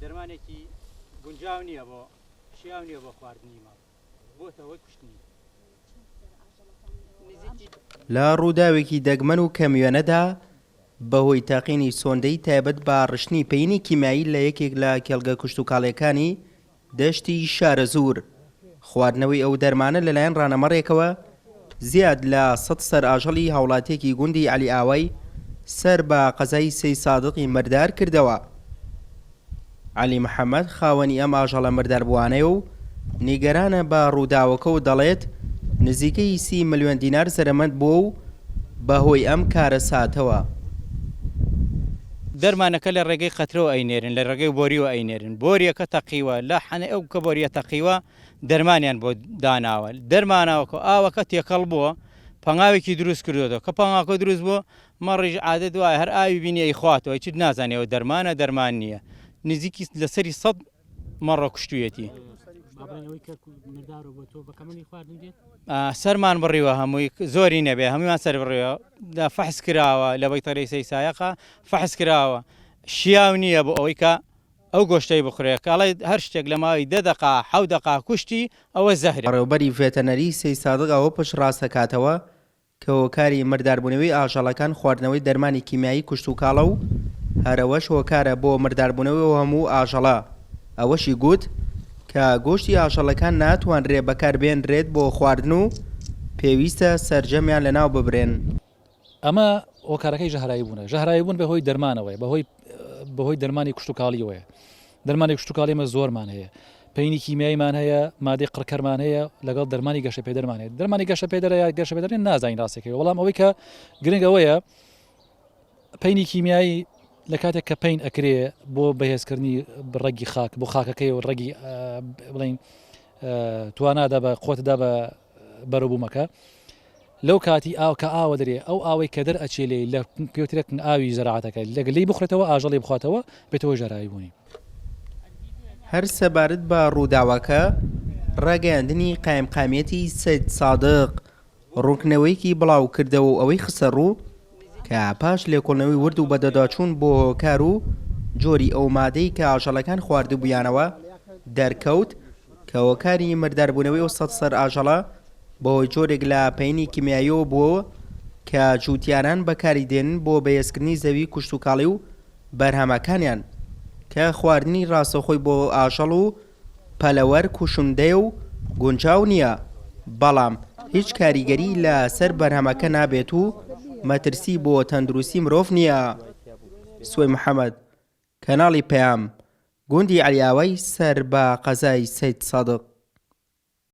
دەرمانێکی گونجاو نییە بۆ شیاو نییە بۆ خواردنی ماڵ بۆتەوەی کوشتنی. لە ڕووداوێکی دەگمەن و کەمیێنەدا بەهۆی تاقینی سۆندەی تایبەت بە ڕشنی پەینی کیمایی لە یەکێک لە کێڵگە کوشتوکاڵیەکانی دەشتی شارە زوور خواردنەوەی ئەو دەرمانە لەلایەن ڕانەمەڕێکەوە زیاد لە 100 سەر ئاژەڵی هاوڵاتیەکی گوندی عەلی ئاوای سەر بە قەزای سەی سادقی مردار کردەوە. عەلی محەممەد خاوەنی ئەم ئاژەڵە مردار بوانەیە و نیگەرانە بە ڕووداوەکە و دەڵێت نزیکەی 30 ملیۆن دینار سەرەمەند بووە و بەهۆی ئەم کارە ساتەوە. دەرمانەکە لە ڕێگەی قەترەوە ئەینێرن لە ڕێگەی بۆریەوە ئەینێرن بۆریەکە تەقیوە لە حەنە ئەو کە بۆریە تەقیوە دەرمانیان بۆ داناوە دەرماناوەکە ئاوەکە تێکەڵ بووە پەنگاوێکی دروست کردوەوە کە پەنگاکە دروست بووە مەڕیژ عادەت وایە هەر ئاوی بینی ئەیخواتەوە چیت نازانێەوە دەرمانە دەرمان نییە نزیکی لەسەری 100 مەڕە کوشتوویەتی. سەرمان بڕیوە هەمووی زۆری نەبێ هەموویان سەر بڕیوە فەحس کراوە لە بەیتەڕی سەی سایەقا فەحس کراوە شیاو نییە بۆ ئەوەی کە ئەو گۆشتەی بخورێت کاڵی هەر شتێک لە ماوەی 10 دقا 7 دقا کوشتی ئەوە زەهرە. ڕێوبەری ڤێتەنەری سەی سادق ئەوە پشت ڕاستەکاتەوە کە هۆکاری مرداربوونەوەی ئاژەڵەکان خواردنەوەی دەرمانی کیمیایی کوشت و کاڵە و هەرەوەش هۆکارە بۆ مرداربوونەوەی هەموو ئاژەڵە. ئەوەشی گوت کە گۆشتی ئاژەڵەکان ناتوانرێ بەکاربێنرێت بۆ خواردن و پێویستە سەرجەمیان لەناو ببرێن. ئەمە هۆکارەکەی ژەهرایی بوونە ژەهرایی بوون بەهۆی دەرمانەوەی بەهۆی دەرمانی کوشتتوکاڵیەوەیە دەرمانی کوشتتوکاڵیمە زۆرمان هەیە پەینی کیمیاییمان هەیە مادەی قڕکەرمان هەیە لەگەڵ دەرمانی گەشە پێدەرمان هەیە دەرمانی گەشە پێدەرە گەشە پێدەرێن نازانین ڕاستەکەی وەڵام ئەوەی کە گرنگەوەیە پەینی کیمیایی لە کاتێک کە پەین ئەکرێ بۆ بەهێزکردنی ڕێگی خاک بۆ خاکەکەی و ڕێگی بڵین توانادا بە قوتدا بە بەرەبوومەکە لەو کاتی ئاو کە ئاوە دەرێ ئەو ئاوەی کە دەرئەچێلێ لە پێوترێک ئاوی زەراعەتەکە لەگەلی بخڕێتەوە ئاژەڵی بخواتەوە بێتەوە ژەهرایی بوونی. هەر سەبارەت بە ڕووداوەکە ڕاگەیاندنی قایمقامێتی سەید سادق ڕوونکردنەوەیکی بڵاو کردەوە و ئەوەی خسە ڕوو کە پاش لێکۆڵنەوەی ورد و بەدەداچوون بۆ هۆکار و جۆری ئەو مادەی کە ئاژەڵەکان خواردبوویانەوە دەرکەوت کە هۆکاری مرداربوونەوەی و 100 سەر ئاژەڵە بۆ جۆرێک لە پەینی کیمیاییەوە بووە کە جووتیاران بەکاری دێنن بۆ بەهێزکردنی زەوی کوشتتوکاڵی و بەرهەمەکانیان کە خواردنی ڕاستەخۆی بۆ ئاژەڵ و پەلەوەر کوشندەیە و گونجاو نییە بەڵام هیچ کاریگەری لە سەر بەرهەمەکە نابێت و مەترسی بۆ تەندروستی مرۆڤ نییە. سوێ محەممەد کەناڵی پەیام گوندی عەلی ئاوای سەر بە قەزای سەید سادق.